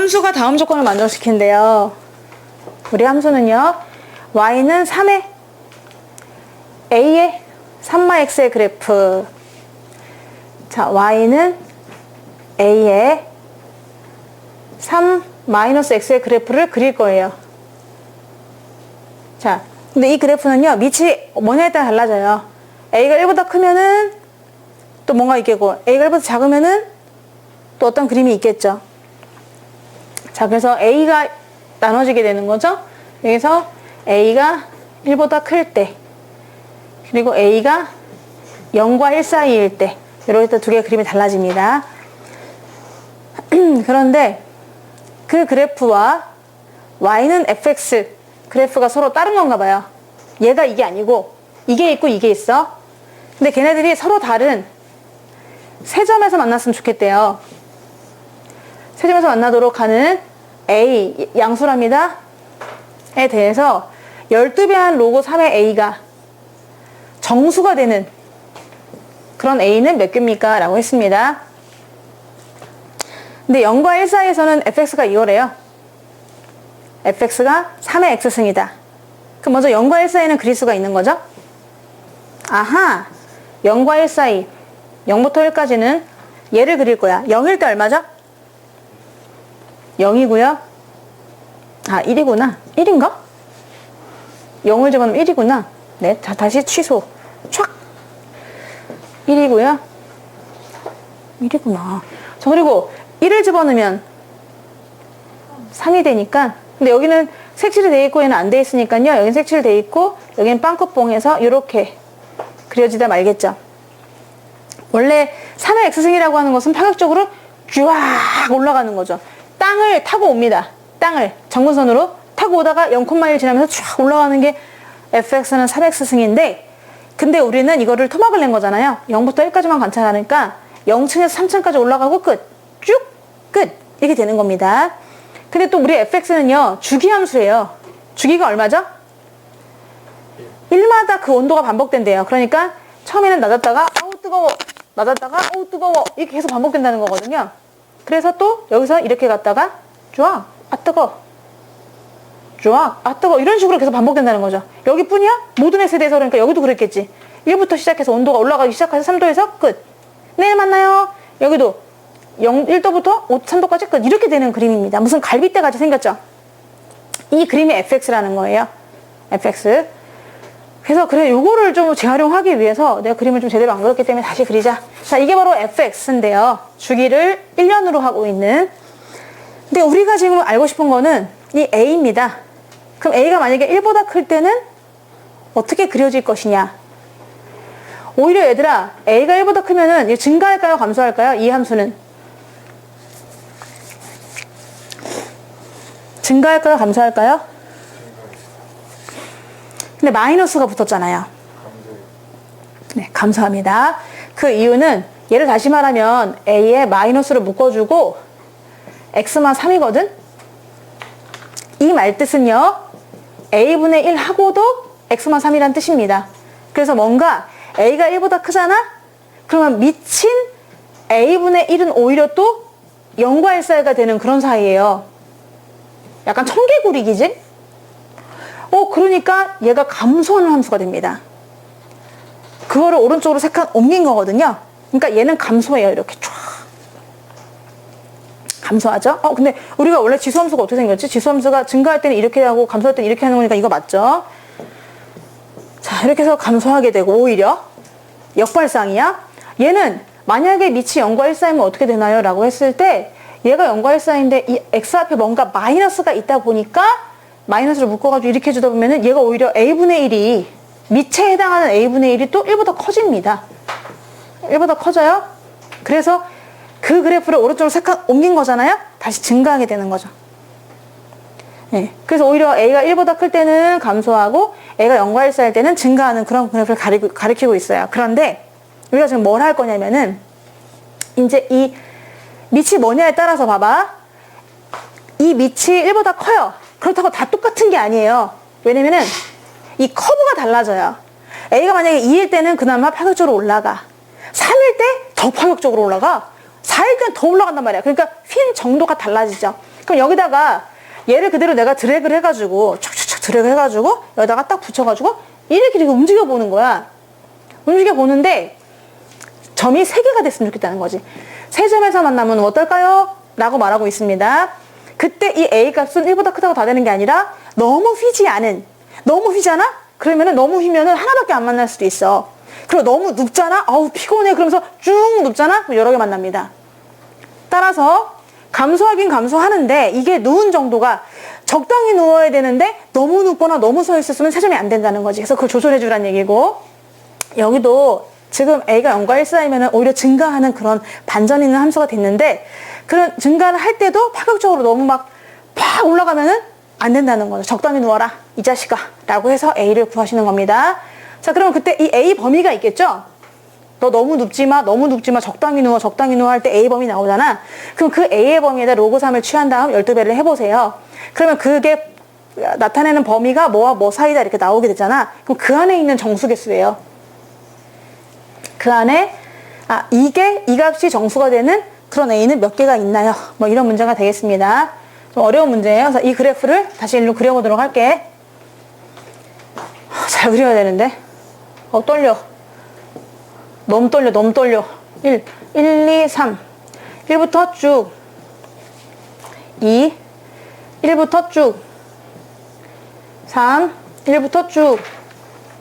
함수가 다음 조건을 만족시킨대요. 우리 함수는요, y는 3의 a의 3x의 그래프. 자, y는 a의 3 x의 그래프를 그릴 거예요. 자, 근데 이 그래프는요, 밑이 뭐냐에 따라 달라져요. a가 1보다 크면은 또 뭔가 있겠고, a가 1보다 작으면은 또 어떤 그림이 있겠죠. 자, 그래서 a가 나눠지게 되는 거죠. 여기서 a가 1보다 클 때, 그리고 a가 0과 1 사이일 때, 이렇게 두 개의 그림이 달라집니다. 그런데 그 그래프와 y는 fx 그래프가 서로 다른 건가 봐요. 얘가 이게 아니고 이게 있고 이게 있어. 근데 걔네들이 서로 다른 세 점에서 만났으면 좋겠대요. 세 점에서 만나도록 하는 a 양수랍니다. 에 대해서 12배 한 로그 3의 a가 정수가 되는 그런 a는 몇 개입니까? 라고 했습니다. 근데 0과 1 사이에서는 fx가 이거래요. fx가 3의 x승이다. 그럼 먼저 0과 1 사이에는 그릴 수가 있는 거죠? 아하! 0과 1 사이, 0부터 1까지는 얘를 그릴 거야. 0일 때 얼마죠? 0이고요. 아, 1이구나. 1인가? 0을 집어넣으면 1이구나. 네, 자, 다시 취소. 촥! 1이고요. 1이구나. 자, 그리고 1을 집어넣으면 3이 되니까, 근데 여기는 색칠이 돼 있고 얘는 안 돼 있으니까요. 여기는 색칠이 돼 있고 여기는 빵꾸뽕해서 이렇게 그려지다 말겠죠. 원래 3의 x승이라고 하는 것은 파격적으로 쫙 올라가는 거죠. 땅을 타고 옵니다. 땅을 정근선으로 타고 오다가 0,1 지나면서 쫙 올라가는 게 fx는 3x승인데, 근데 우리는 이거를 토막을 낸 거잖아요. 0부터 1까지만 관찰하니까 0층에서 3층까지 올라가고 끝! 쭉! 끝! 이렇게 되는 겁니다. 근데 또 우리 fx는요, 주기함수예요. 주기가 얼마죠? 1마다 그 온도가 반복된대요. 그러니까 처음에는 낮았다가 아우 뜨거워, 낮았다가 아우 뜨거워, 이렇게 계속 반복된다는 거거든요. 그래서 또 여기서 이렇게 갔다가 쫙, 아 뜨거, 쫙, 아 뜨거, 이런 식으로 계속 반복된다는 거죠. 여기뿐이야? 모든 세대에서. 그러니까 여기도 그랬겠지. 1부터 시작해서 온도가 올라가기 시작해서 3도에서 끝. 내일 만나요. 여기도 1도부터 3도까지 끝. 이렇게 되는 그림입니다. 무슨 갈빗대 같이 생겼죠? 이 그림이 fx라는 거예요. fx. 그래서 그래, 요거를 좀 재활용하기 위해서 내가 그림을 좀 제대로 안 그렸기 때문에 다시 그리자. 자, 이게 바로 fx인데요. 주기를 1년으로 하고 있는. 근데 우리가 지금 알고 싶은 거는 이 a입니다. 그럼 a가 만약에 1보다 클 때는 어떻게 그려질 것이냐. 오히려 얘들아, a가 1보다 크면은 증가할까요? 감소할까요? 이 함수는. 증가할까요? 감소할까요? 근데 마이너스가 붙었잖아요. 네, 감소합니다. 그 이유는 얘를 다시 말하면 a에 마이너스를 묶어주고 x만 3이거든? 이 말뜻은요, a분의 1 하고도 x만 3이란 뜻입니다. 그래서 뭔가 a가 1보다 크잖아? 그러면 미친 a분의 1은 오히려 또 0과 1 사이가 되는 그런 사이예요. 약간 청개구리기지? 그러니까 얘가 감소하는 함수가 됩니다. 그거를 오른쪽으로 3칸 옮긴 거거든요. 그러니까 얘는 감소해요. 이렇게 쫙. 감소하죠? 근데 우리가 원래 지수함수가 어떻게 생겼지? 지수함수가 증가할 때는 이렇게 하고 감소할 때는 이렇게 하는 거니까 이거 맞죠? 자, 이렇게 해서 감소하게 되고, 오히려 역발상이야. 얘는 만약에 밑이 0과 1 사이면 어떻게 되나요? 라고 했을 때 얘가 0과 1 사이인데 이 x 앞에 뭔가 마이너스가 있다 보니까 마이너스를 묶어가지고 이렇게 해주다 보면은 얘가 오히려 a분의 1이, 밑에 해당하는 a분의 1이 또 1보다 커집니다. 1보다 커져요. 그래서 그 그래프를 오른쪽으로 3칸 옮긴 거잖아요. 다시 증가하게 되는 거죠. 네. 그래서 오히려 a가 1보다 클 때는 감소하고 a가 0과 1 사이일 때는 증가하는 그런 그래프를 가리키고 있어요. 그런데 우리가 지금 뭘 할 거냐면은 이제 이 밑이 뭐냐에 따라서 봐봐. 이 밑이 1보다 커요. 그렇다고 다 똑같은 게 아니에요. 왜냐면은 이 커브가 달라져요. a가 만약에 2일 때는 그나마 파격적으로 올라가. 3일 때 더 파격적으로 올라가. 4일 때는 더 올라간단 말이야. 그러니까 휜 정도가 달라지죠. 그럼 여기다가 얘를 그대로 내가 드래그를 해가지고 촥촥촥 드래그 해가지고 여기다가 딱 붙여가지고 이렇게 움직여 보는 거야. 움직여 보는데 점이 3개가 됐으면 좋겠다는 거지. 3점에서 만나면 어떨까요? 라고 말하고 있습니다. 그때 이 A 값은 1보다 크다고 다 되는 게 아니라 너무 휘지 않은, 너무 휘잖아? 그러면은 너무 휘면은 하나밖에 안 만날 수도 있어. 그리고 너무 눕잖아? 아우 피곤해. 그러면서 쭉 눕잖아? 그럼 여러 개 만납니다. 따라서 감소하긴 감소하는데 이게 누운 정도가 적당히 누워야 되는데 너무 눕거나 너무 서 있었으면 3점이 안 된다는 거지. 그래서 그걸 조절해 주라는 얘기고, 여기도 지금 A가 0과 1 사이면 오히려 증가하는 그런 반전 있는 함수가 됐는데, 그런 증가를 할 때도 파격적으로 너무 막 팍 올라가면은 안 된다는 거죠. 적당히 누워라 이 자식아 라고 해서 A를 구하시는 겁니다. 자, 그러면 그때 이 A 범위가 있겠죠? 너 너무 눕지 마, 너무 눕지 마, 적당히 누워 할 때 A 범위 나오잖아. 그럼 그 A의 범위에다 로그 3을 취한 다음 12배를 해보세요. 그러면 그게 나타내는 범위가 뭐와 뭐 사이다 이렇게 나오게 되잖아. 그럼 그 안에 있는 정수개수예요. 그 안에 이게 이 값이 정수가 되는 그런 A는 몇 개가 있나요? 뭐 이런 문제가 되겠습니다. 좀 어려운 문제예요. 그래서 이 그래프를 다시 일로 그려보도록 할게. 잘 그려야 되는데. 떨려. 너무 떨려. 1, 2, 3. 1부터 쭉. 2, 1부터 쭉. 3, 1부터 쭉.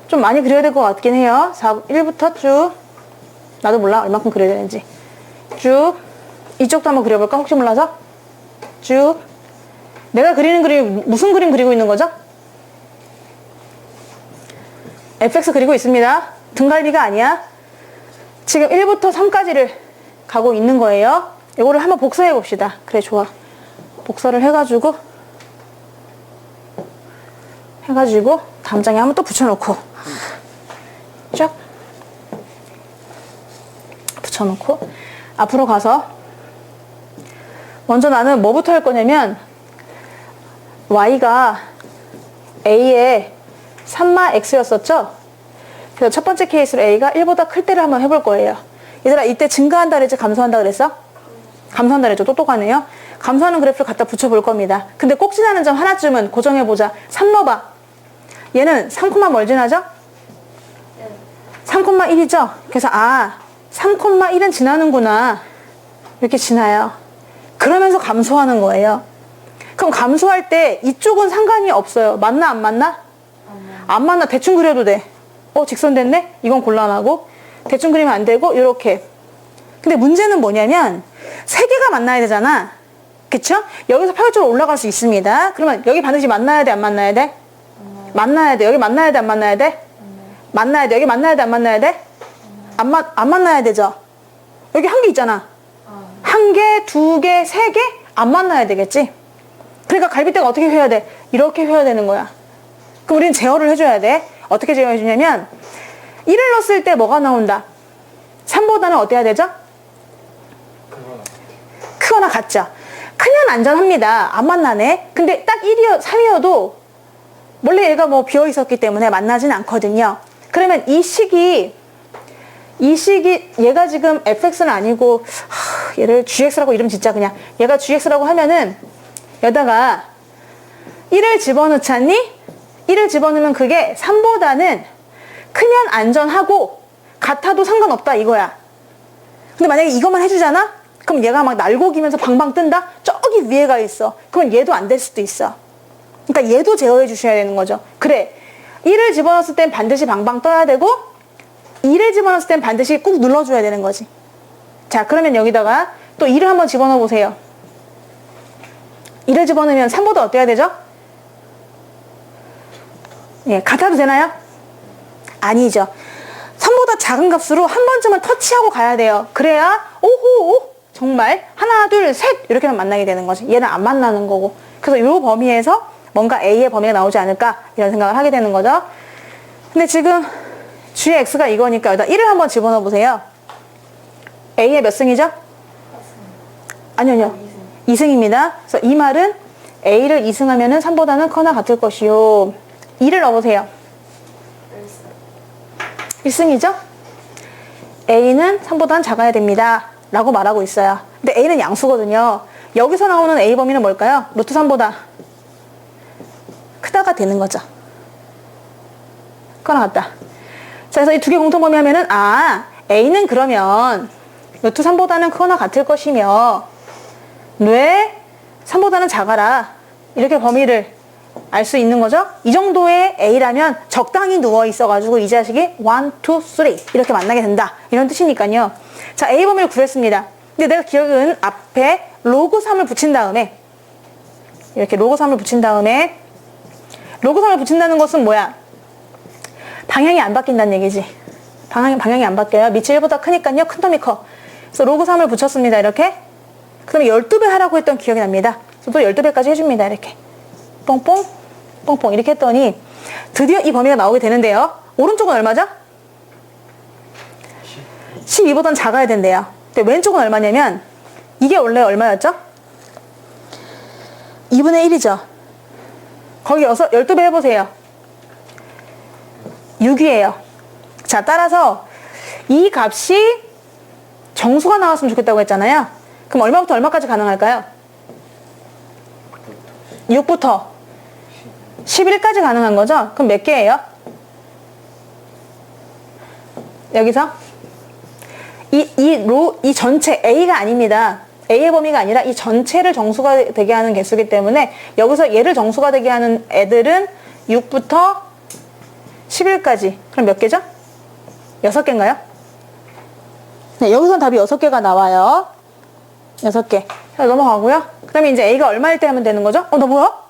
좀 많이 그려야 될 것 같긴 해요. 4, 1부터 쭉. 나도 몰라 얼마큼 그려야 되는지. 쭉. 이쪽도 한번 그려볼까? 혹시 몰라서. 쭉. 내가 그리는 그림, 무슨 그림 그리고 있는 거죠? fx 그리고 있습니다. 등갈비가 아니야. 지금 1부터 3까지를 가고 있는 거예요. 이거를 한번 복사해 봅시다. 그래, 좋아. 복사를 해가지고 다음 장에 한번 또 붙여놓고 쫙 붙여놓고 앞으로 가서 먼저 나는 뭐부터 할 거냐면 y가 a의 3마 x였었죠? 그래서 첫 번째 케이스로 a가 1보다 클 때를 한번 해볼 거예요. 얘들아, 이때 증가한다 그랬지 감소한다 그랬어? 감소한다 그랬죠? 똑똑하네요. 감소하는 그래프를 갖다 붙여볼 겁니다. 근데 꼭 지나는 점 하나쯤은 고정해보자. 3 넣어봐. 얘는 3, 뭘 지나죠? 3,1이죠? 그래서 3,1은 지나는구나. 이렇게 지나요. 그러면서 감소하는 거예요. 그럼 감소할 때 이쪽은 상관이 없어요. 맞나 안 맞나? 안 맞나. 대충 그려도 돼. 직선 됐네? 이건 곤란하고. 대충 그리면 안 되고 이렇게. 근데 문제는 뭐냐면 3개가 만나야 되잖아. 그쵸? 여기서 파격적으로 올라갈 수 있습니다. 그러면 여기 반드시 만나야 돼, 안 만나야 돼? 만나야 돼. 여기 만나야 돼, 안 만나야 돼? 만나야 돼. 여기 만나야 돼, 안 만나야 돼? 안 만나야 되죠? 여기 한 개 있잖아. 한 개, 2개, 3개? 안 만나야 되겠지? 그러니까 갈빗대가 어떻게 휘어야 돼? 이렇게 휘어야 되는 거야. 그럼 우리는 제어를 해줘야 돼. 어떻게 제어해주냐면 1을 넣었을 때 뭐가 나온다? 3보다는 어때야 되죠? 크거나 같죠? 크면 안전합니다. 안 만나네. 근데 딱 3이어도 원래 얘가 뭐 비어 있었기 때문에 만나진 않거든요. 그러면 이 식이 얘가 지금 fx는 아니고 얘를 gx라고 이름 짓자. 그냥 얘가 gx라고 하면은 여기다가 1을 집어넣자니 1을 집어넣으면 그게 3보다는 크면 안전하고 같아도 상관없다 이거야. 근데 만약에 이것만 해주잖아? 그럼 얘가 막 날고기면서 방방 뜬다? 저기 위에가 있어. 그럼 얘도 안 될 수도 있어. 그러니까 얘도 제어해 주셔야 되는 거죠. 그래, 1을 집어넣었을 땐 반드시 방방 떠야 되고 2를 집어넣었을 땐 반드시 꾹 눌러줘야 되는 거지. 자, 그러면 여기다가 또 2를 한번 집어넣어 보세요. 2를 집어넣으면 3보다 어때야 되죠? 예, 같아도 되나요? 아니죠. 3보다 작은 값으로 한 번쯤은 터치하고 가야 돼요. 그래야 오호 정말 하나 둘 셋 이렇게만 만나게 되는 거지. 얘는 안 만나는 거고. 그래서 이 범위에서 뭔가 A의 범위가 나오지 않을까 이런 생각을 하게 되는 거죠. 근데 지금 gx가 이거니까 여기다 1을 한번 집어넣어 보세요. A의 몇 승이죠? 아니요. 2승입니다. 그래서 이 말은 A를 2승하면 3보다는 커나 같을 것이요. 2를 넣어보세요. 1승이죠? A는 3보다는 작아야 됩니다. 라고 말하고 있어요. 근데 A는 양수거든요. 여기서 나오는 A 범위는 뭘까요? 루트 3보다 크다가 되는 거죠. 그거랑 같다. 자, 그래서 이 두 개 공통 범위 하면은, A는 그러면 루트 3보다는 크거나 같을 것이며, 왜 3보다는 작아라. 이렇게 범위를 알 수 있는 거죠. 이 정도의 A라면 적당히 누워 있어가지고 이 자식이 1, 2, 3 이렇게 만나게 된다. 이런 뜻이니까요. 자, A 범위를 구했습니다. 근데 내가 기억은 앞에 로그 3을 붙인 다음에 이렇게 로그 3을 붙인 다음에 로그 3을 붙인다는 것은 뭐야? 방향이 안 바뀐다는 얘기지. 방향이 안 바뀌어요. 밑이 1보다 크니까요. 큰 텀이 커. 그래서 로그 3을 붙였습니다. 이렇게. 그 다음에 12배 하라고 했던 기억이 납니다. 그래서 또 12배까지 해줍니다. 이렇게. 뽕뽕, 뽕뽕. 이렇게 했더니 드디어 이 범위가 나오게 되는데요. 오른쪽은 얼마죠? 12보다는 작아야 된대요. 근데 왼쪽은 얼마냐면 이게 원래 얼마였죠? 2분의 1이죠. 거기 12배 해보세요. 6이에요. 자, 따라서 이 값이 정수가 나왔으면 좋겠다고 했잖아요. 그럼 얼마부터 얼마까지 가능할까요? 6부터 11까지 가능한 거죠? 그럼 몇 개예요? 여기서 이 전체 A가 아닙니다. A의 범위가 아니라 이 전체를 정수가 되게 하는 개수이기 때문에 여기서 얘를 정수가 되게 하는 애들은 6부터 11까지. 그럼 몇 개죠? 6개인가요? 네, 여기서 답이 6개가 나와요. 6개. 자, 넘어가고요. 그 다음에 이제 A가 얼마일 때 하면 되는 거죠? 나 뭐야?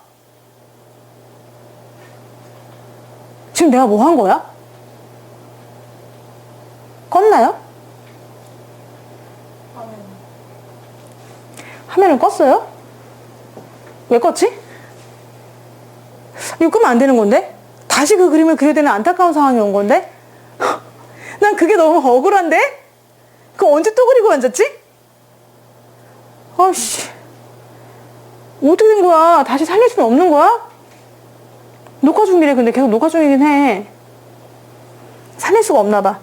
지금 내가 뭐 한 거야? 껐나요? 화면을 껐어요? 왜 껐지? 이거 끄면 안 되는 건데? 다시 그 그림을 그려야 되는 안타까운 상황이 온 건데? 난 그게 너무 억울한데? 그거 언제 또 그리고 앉았지? 아씨, 어떻게 된 거야? 다시 살릴 수는 없는 거야? 녹화 중이래. 근데 계속 녹화 중이긴 해. 살릴 수가 없나 봐.